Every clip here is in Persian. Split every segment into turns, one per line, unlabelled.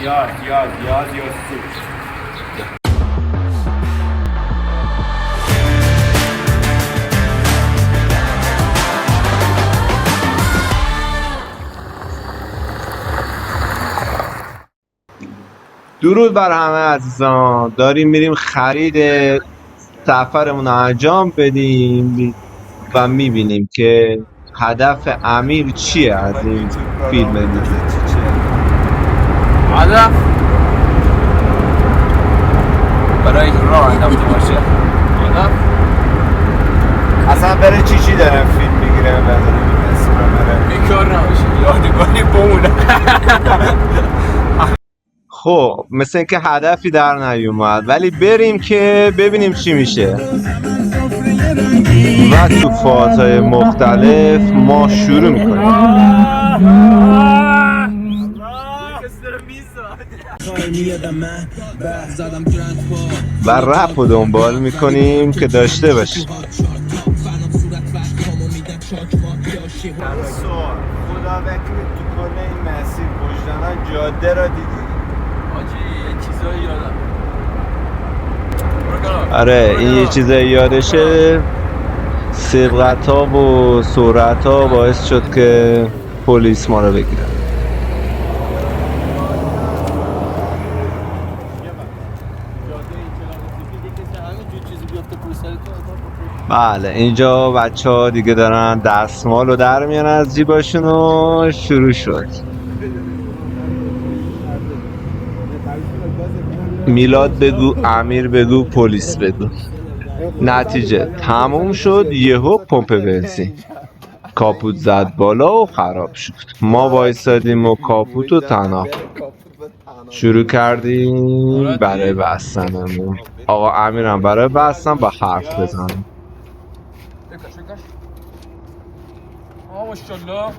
یا سوپ.
درود بر همه عزیزان. داریم میریم خرید سفرمون رو انجام بدیم و میبینیم که هدف امیر چیه از این فیلم دیگه.
هدف برای راه انداخته باشه. هدف
اصلا بره چی داره فیلم میگیره
بیکار نباشه، یادگاری بمونه.
خب مثل اینکه هدفی در نیومد، ولی بریم که ببینیم چی میشه و تو فازهای مختلف ما شروع میکنیم و رپ رو دنبال میکنیم که داشته باشیم. خدا وکیل تو کل این مسیر وجدانا جاده را دیدی؟
آجی یه چیزایی یادم.
آره این یه چیزایی یادشه. سبقت ها و سرعت ها باعث شد که پلیس ما رو بگیرن. بله اینجا بچه ها دیگه دارن دستمال رو در میان از جیباشون و شروع شد. میلاد بگو، امیر بگو، پلیس بگو. نتیجه تموم شد. یهو پمپ بنزین کاپوت زد بالا و خراب شد. ما وایسادیم و کاپوت رو تنها شروع کردیم برای بستنمون. آقا امیرم برای بستن با حرف بزنم.
ماشاءالله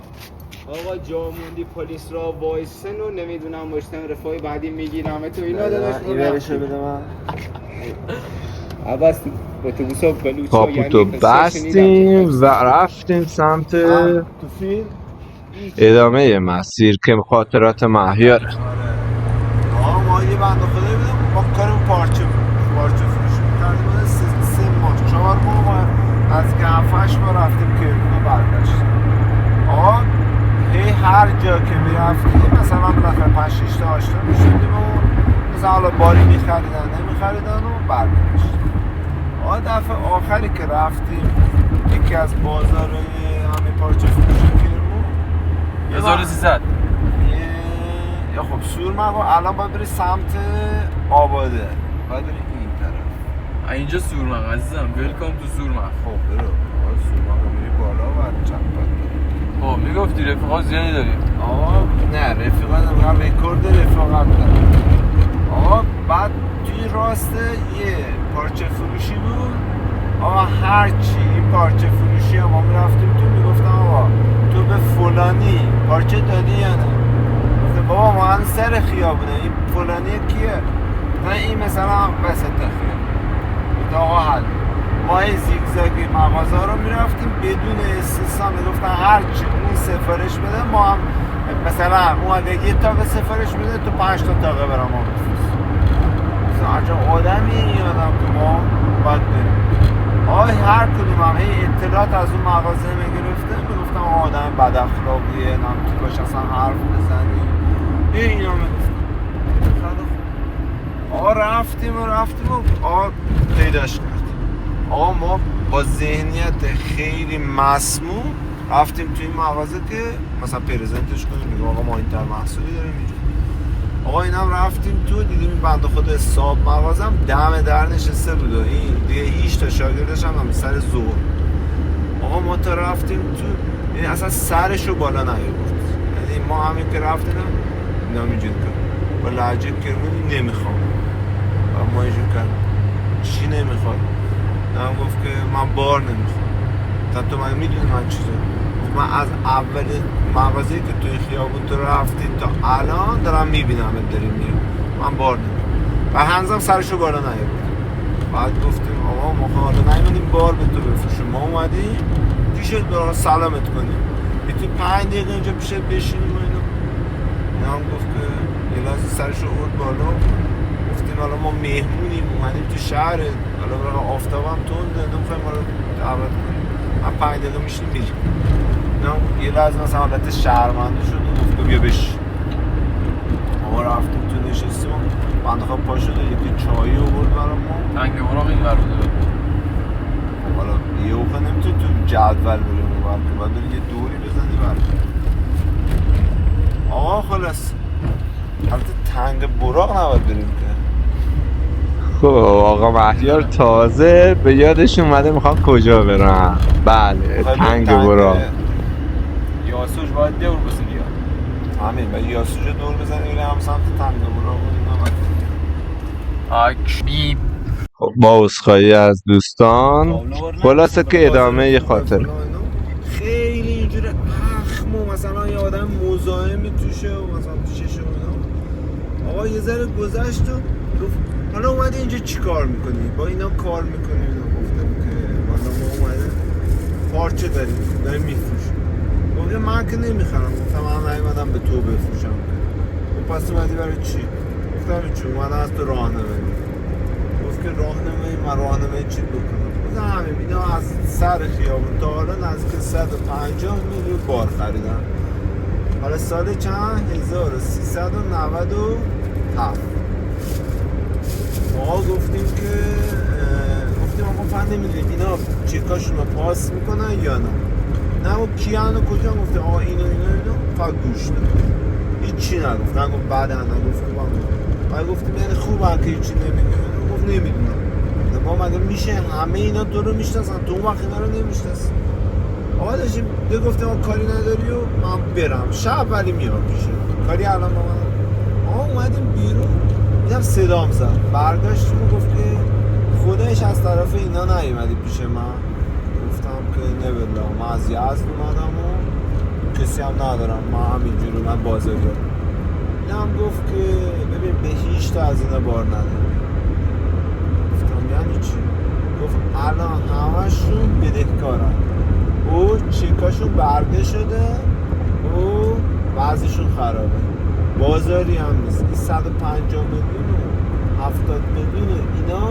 آقا جاموندی پلیس را وایسن و نمیدونم مشتم رفای بعدی میگیرم تو اینا داداش
ایورشو بده من.
عباس اتوبوسا بلوچا
کاپوتو بستیم و رفتیم سمت ادامه مسیر که خاطرات مهیاره. ما یه بنده خدایی بودم ما کارم پارچه فروشی می‌کردیم. 3 ماه 4 ماه از گفش ما رفتیم کرمون و برگشتیم. هر جا که میرفتیم مثلا بالاخره 5-6 تا آشنا میشدیم و مثلا حالا باری میخریدن نمیخریدن و برگشتیم. دفعه آخری که رفتیم یکی از بازارهای همین پارچه فروشی کرمون
1300
یا خب سورمقا الان باید بری سمت آباده، باید بری این طرف.
اینجا سورمقا عزیزم، ویلکام تو سورمقا.
خب برو سورمقا میری بالا و چپ
خب میگفتی رفیقات زیادی داریم.
نه رفیقات هم رکورد رفاقت دارم. بعد توی راست یه پارچه فروشی بود. هرچی این پارچه فروشی ما میرفتیم تو میگفتم آقا تو به فلانی پارچه دادی یا نه؟ گفتم بابا ما هم سر خیابونه، این فلانی کیه؟ نه این مثلا وسط خیابونه. گفتم آقا حل. ما این زیگزاگی مغازه رو میرفتیم بدون استثنا میگفتن هرچی اون سفارش بده ما هم مثلا اون اگه یه تاقه سفارش بده تو 5 تا تاقه برام ما بفرست. مثلا آدمی این آدم که ما باید بریم. هر کدوم هم اطلاعات از اون مغازه میگرفته میگفتم آدم بد اخلاقیه نمیتونی باش اصلا حرف بزنی اینا میگفتم. رفتیم و پیداش کردیم. ما با ذهنیت خیلی مسموم رفتیم توی این مغازه که مثلا پرزنتش کنیم میگم آقا ما اینتر محصولی داریم اینجا. اینم رفتیم تو دیدیم این بنده خدا حساب مغازم دم در نشسته بود و این دیگه هیچ تا شاگردش هم سر زور. ما تا رفتیم تو یعنی اصلا سرشو بالا نیاورد. یعنی ما همین که رفتیم اینا اینجوری کرد با لهجه کرمونی نمیخوام و ما اینجوری کرد چی نمیخواد؟ هم گفت که من بار نمیخوام. تو من میدونی من چیزه. من از اول مغازه‌ای که توی خیابون تو رفتی تا الان دارم میبینم داریم میرم من بار نمیخوام و هنوزم سرشو بالا نیاورد. بعد گفتیم آقا ما حالا نیومدیم بار به تو بفروشیم، ما اومدیم پیشت برای سلامت کنیم، میتونی 5 دقیقه اینجا پیشت بشینیم و اینا. هم گفت که یه لحظه سرشو آورد بالا. گفتیم حالا ما مهمونیم اومدیم تو شهر، حالا برای آفتابم تنده نمیخوایم ما رو دعوت کنیم، من 5 دقیقه میشیم میریم. نه یه لحظه مثلا حالت شهرمنده شد و گفتم بیا بشین. ما رفتیم تو نشستیم، بنده خواهد پا شده یکی چایی آورد برای ما.
تنگ براق این ور بوده.
حالا یه اوقع نمیتونی تو جدول بریم اون ور که باید بری یه دوری بزنی برد. آقا خلاص البته تنگ براق نباید بریم که.
خب آقا مهیار تازه به یادش اومده میخوام کجا برم. بله تنگ براق.
یاسوج باید دور بسید یا
همین باید یاسوج دور بزنی بریم هم سمت تنگ براق
آک بیب.
خب با عذرخواهی از دوستان، خلاصه که ادامه یه خاطر.
خیلی اینجوری اخم و مثلا یه آدم مزاحمی توشه و مثلا تو چشه و اینا. آقا یه ذره گذشت و گفت حالا اومدی اینجا چی کار میکنی؟ با اینا کار میکنی؟ اینا گفتم که حالا ما اومده پارچه داریم میفروشیم. گفت من که نمیخرم. گفتم من نیومدم به تو بفروشم. و پس اومدی برای چی؟ گفتم چون اومدم از تو راهنمایی. گفت که راهنمایی من راهنمایی چی بکنم؟ گفتم همین اینا از سر خیابون تا حالا نزدیک 150 میلیون بار خریدن. حالا سال چند؟ 1397. ما گفتیم که آقا فن نمیدونیم اینا چکاشون رو پاس میکنن یا نه. نه و کیان و کجا؟ گفتیم آقا اینو فقط گوش داد. هیچی نگفت. نگفت بعد نگفت ما گفتیم یعنی خوبه که هیچی نمیدونیم. گفت نمیدونم. ما مگه میشه همه اینا تو رو میشناسن تو اون وقت اینا رو نمیشناسی؟ آقا داشتیم گفتیم ما کاری نداری و من برم شب ولی میام پیشه کاری الان با من. آقا اومدیم بیرون دیدم صدام زد برگشتیم و گفت که خودش از طرف اینا نیومدی پیش من. گفتم که نه بالله من از یزد اومدم و کسی هم ندارم من همینجوری من بازاریام. این هم گفت که ببین به هیچ تا از اینا بار ندارم. گفتم یعنی چی؟ گفت الان همشون بدهکارن و چکاشون برده شده و وضعشون خرابه بازاری هم نیست. این 150 میلیون و 70 میلیون اینا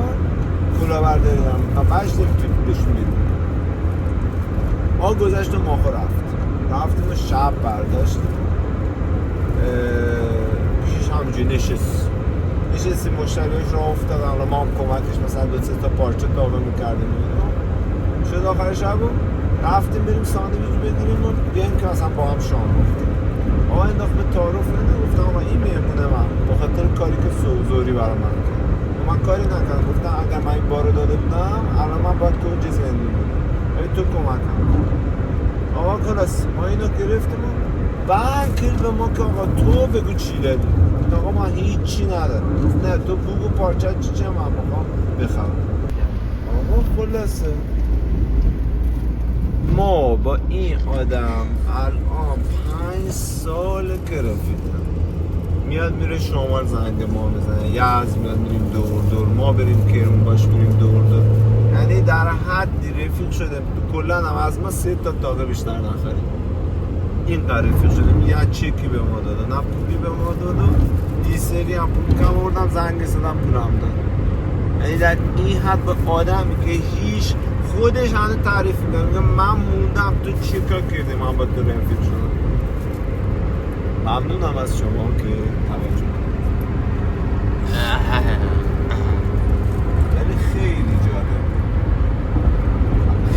کلا برداری دارم و بچه داریم توی پولشون میدیم. ما گذشت و ماخو رفتیم و شب برداشتیم پیشش همونجوری نشستیم مشتریاش را افتادن. حالا ما هم کمکش مثلا 2-3 تا پارچه داغه میکردیم شد آخر شب رفتیم بریم ساندویچ بگیریم و بیایم که مثلا با هم شام بخوریم. آقا انداخت به تعارف گفتم آقا این مهمونه من به خاطر کاری که زوری برای من کرد و من کاری نکردم. گفتم اگر من این بارو داده بودم الان من باید که اونجا زندگی بودم ولی تو کمکم کن. آقا خلاص ما اینو گرفتیم و بعد کرد به ما که آقا تو بگو چی دادی. آقا ما هیچی ندارم. نه تو بگو پارچه چی من بخوام بخوام. آقا خلاصه ما با این آدم الان 5 سال گرفتیم. میاد میره شمال زنگ ما بزنه یزد میاد میریم دور ما بریم کرمون باش بریم دور یعنی در حدی رفیق شده کلا هم از ما 3 تا داغه بیشتر نخریم. این رفیق شده یه چکی به ما داده نه پولی به ما داده یه سری هم پول کم آوردم زنگ زدم پولم داد. یعنی در این حد به آدمی که هیچ خودش هنه تعریف میکنه من موندم تو چی کار کردی من با تو رفیق شدم. ممنونم از شما که توجه ولی خیلی جالب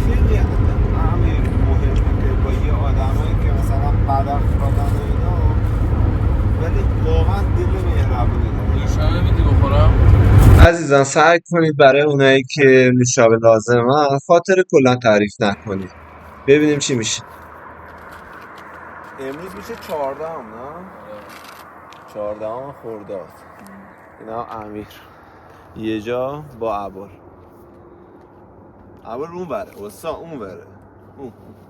خیلی همین مهمه که با یه آدمایی که مثلا بعد اخرادن و اینا ولی واقعا دل مهربونی دارم.
نوشابه میدی بخورم؟
عزیزان سعی کنید برای اونایی که نوشابه لازمه خاطر کلا تعریف نکنید ببینیم چی میشه.
امروز میشه 14 نه؟ 14 خرداد. اینا امیر یه جا با عبال اون بره وسا اون بره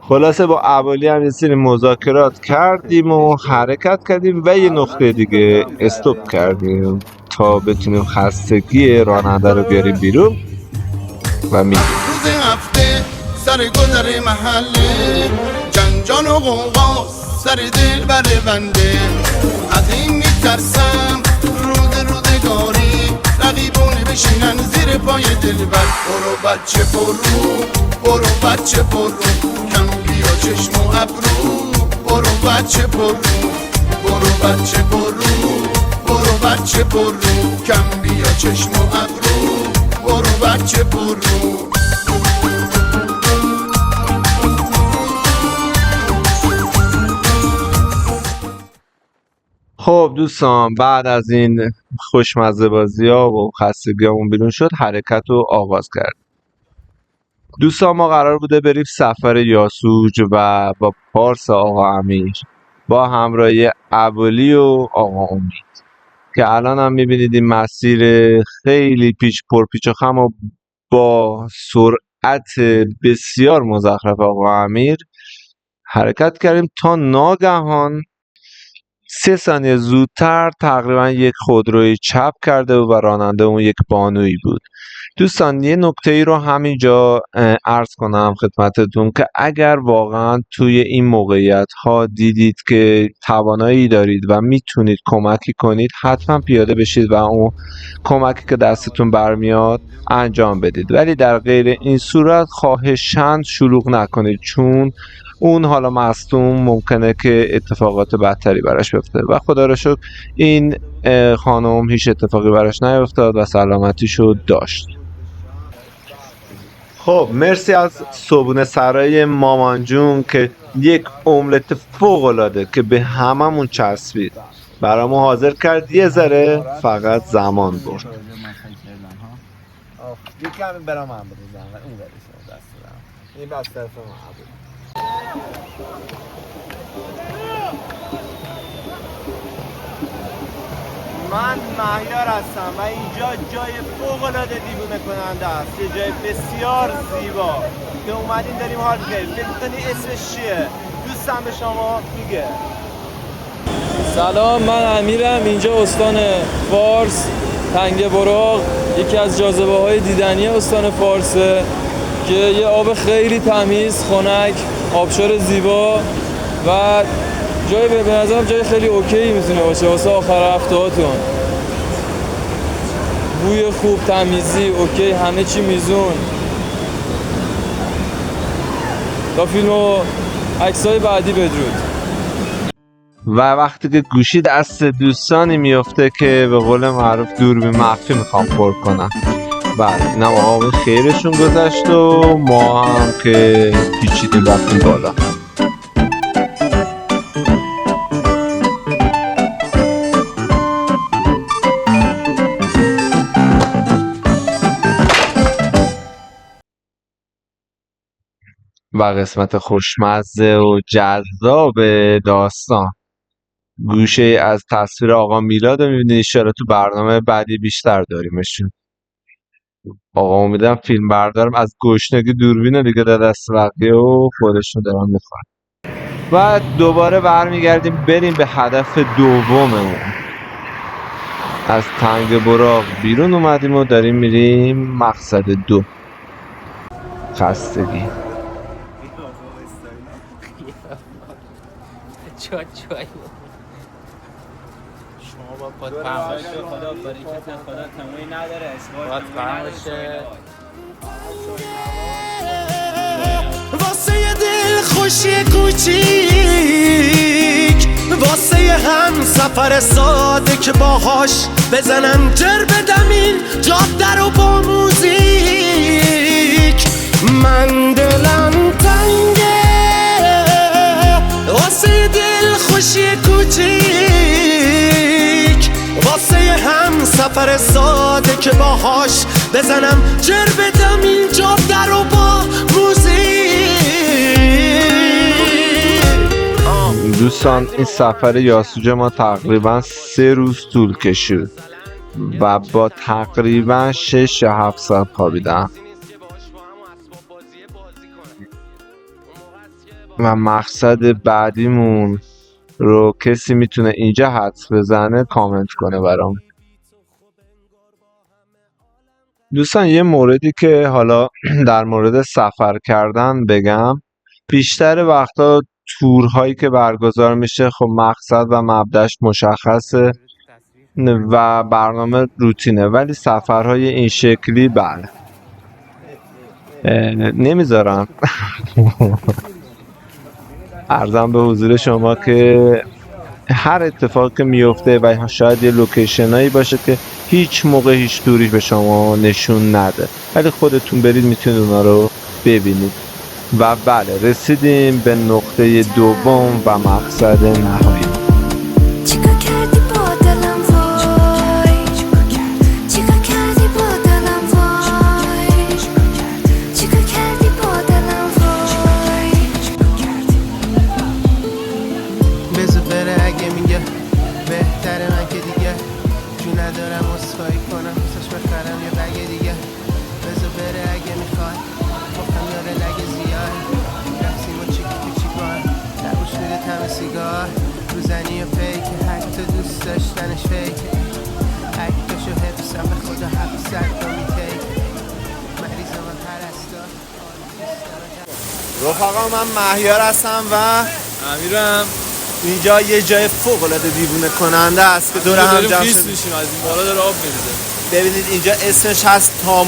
خلاصه با عبالی هم یه سری مذاکرات کردیم و حرکت کردیم و یه نقطه دیگه استوب کردیم تا بتونیم خستگی راننده رو بیاریم بیرون و میریم.
روز هفته سر گذر محله جنجان و غوغا سر دل بره بنده از این میترسم برو بچه برو برو بچه برو کم بیا چشم و ابرو برو بچه برو برو بچه برو برو بچه برو کم بیا چشم و ابرو برو بچه برو
خب دوستان، بعد از این خوشمزه بازی ها و خستگیامون بیرون شد، حرکت رو آغاز کرد. دوستان ما قرار بوده بریم سفر یاسوج و با پارس آقا امیر با همراهی ابولی و آقا امید که الان هم میبینید این مسیر خیلی پرپیچ و خم و با سرعت بسیار مزخرف آقا امیر حرکت کردیم تا ناگهان 3 ثانیه زودتر تقریبا یک خودروی چپ کرده و راننده اون یک بانویی بود. دوستان یه نکته ای رو همینجا عرض کنم خدمتتون که اگر واقعا توی این موقعیت ها دیدید که توانایی دارید و میتونید کمکی کنید، حتما پیاده بشید و اون کمکی که دستتون برمیاد انجام بدید، ولی در غیر این صورت خواهشاً شلوغ نکنید، چون اون حالا مصدوم ممکنه که اتفاقات بدتری براش بیفته و خدا رو شکر این خانم هیچ اتفاقی براش نیفتاد و سلامتیشو داشت. خب مرسی از صبحونه سرای مامان جون که یک املت فوق العاده که به هممون چسبید برامون حاضر کرد. یه ذره فقط زمان برد.
یکم برام هم بزنم اون ورش دست دارم این بس طرف ما من مهیار هستم و اینجا جای فوق‌العاده دیوونه کننده است، یه جای بسیار زیبا که اومدیم داریم حال کنیم. فکر می‌کنی اسمش چیه؟ دوستم به شما میگه.
سلام، من امیرم. اینجا استان فارس، تنگه براق، یکی از جاذبه های دیدنی استان فارسه که یه آب خیلی تمیز، خنک، آبشار زیبا و جای به نظرم جای خیلی اوکی میتونه باشه واسه آخر هفته هاتون. بوی خوب، تمیزی، اوکی، همه چی میزون. تا فیلم و عکسای بعدی بدرود.
و وقتی که گوشی دست دوستانی میفته که به قول معروف دوربین مخفی میخوام پر کنم. بله اینم آقا خیرشون گذشت و ما هم که پیچیدیم رفتیم بالا. و قسمت خوشمزه و جذاب داستان، گوشه از تصویر آقا میلاد رو میبینید. اشاره تو برنامه بعدی بیشتر داریمشون. آقا امیدم فیلم بردارم از گشنگی دوربین دیگه در دست بقیه و خودشون دارن میخوان. و دوباره برمیگردیم بریم به هدف دوممون. از تنگ براق بیرون اومدیم و داریم میریم مقصد 2 خستگی.
چای شما با پادپرم باشه، خدا برکت خدا تمومی نداره، پادپرم باشه.
واسه یه دل خوشی کوچیک، واسه یه هم سفر ساده که باهاش بزنم جر بدم این جاده رو با موزیک. من دلم تنگه واسه یه دل خوشی کوچیک، واسه یه هم سفر ساده که باهاش بزنم جر بدم این جاده رو با موزیک.
دوستان این سفر یاسوج ما تقریبا 3 روز طول کشید و با تقریبا 6 یا 7 ساعت خوابیدم و مقصد بعدیمون رو کسی میتونه اینجا حدس بزنه کامنت کنه برام. دوستان یه موردی که حالا در مورد سفر کردن بگم، بیشتر وقتا تورهایی که برگزار میشه خب مقصد و مبدأش مشخصه و برنامه روتینه، ولی سفرهای این شکلی بله نمیذارن. عرضم به حضور شما که هر اتفاقی که میفته و شاید یه لوکیشن هایی باشه که هیچ موقع هیچ توری به شما نشون نده، ولی خودتون برید میتونید اونا رو ببینید. و بله رسیدیم به نقطه دوم و مقصد نهایی.
چیکار کردی با دلم وای، چیکار کردی با دلم وای، چیکار کردی با دلم وای.
بذار بره اگه میگه بهتره من که دیگه جو ندارم اسخایی کنم حسش بخرم یه بگه دیگه. بذار بره اگه میخواد بخم یاره لگه زیاد رفتیم و چیکی پیچی بار لبوش میده تم سیگار روزنی و فیک حتی دوست داشتنش فیک حکتشو حفظم به خدا 700 تا میتیک مریضم من پرستار.
رفقا من مهیار هستم و
امیرم
اینجا یه جای فوق العاده دیوونه کننده است که دور هم جمع
خیس
شده.
میشیم از این بالا داره آب میریزه.
ببینید اینجا اسمش هست تا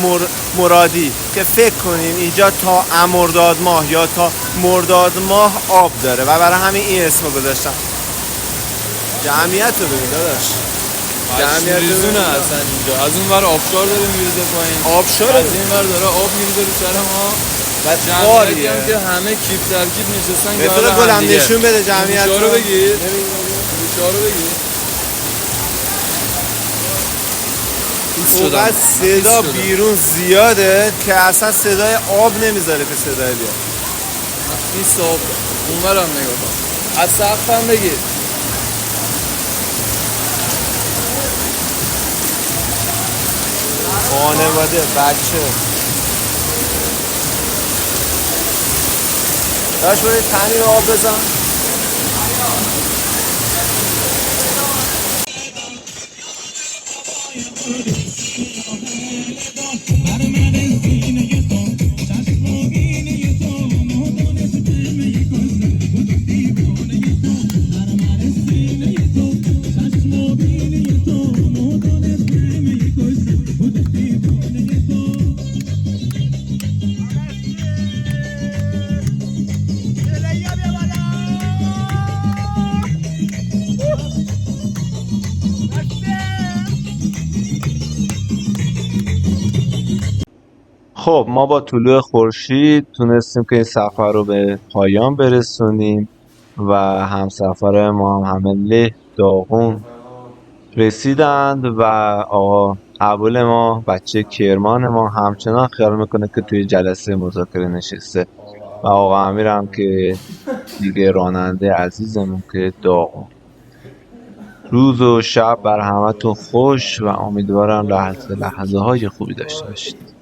مرادی که فکر کنین اینجا تا مرداد ماه یا تا مرداد ماه آب داره و برای همین این اسمو گذاشتم. جمعیت رو ببین داداش، جمعیت
ریزونه اصلا اینجا. از اون ور آبشار داره میریزه پایین،
آبشار
از این ور داره آب میریزه رو سر ما
و
جمعیتی
خالیه.
هم که همه کیپ در کیپ نشستن
به طور گلم نشون بده جمعیت
رو بگیر، رو بگیر.
فقط صدا بیرون زیاده که اصلا صدای آب نمیذاره که صدای بیاد.
این صاحب اون ور هم نگاه کن، از سقف هم بگیر.
خانواده بچه داشت برید تنین آب بزن.
خب ما با طلوع خورشید تونستیم که این سفر رو به پایان برسونیم و همسفر ما هم همه له داغون رسیدند و آقا ابوال ما بچه کرمان ما همچنان خیال میکنه که توی جلسه مذاکره نشسته و آقا امیر هم که دیگه راننده عزیزمون که داغون. روز و شب بر همتون خوش و امیدوارم لحظه های خوبی داشته باشید.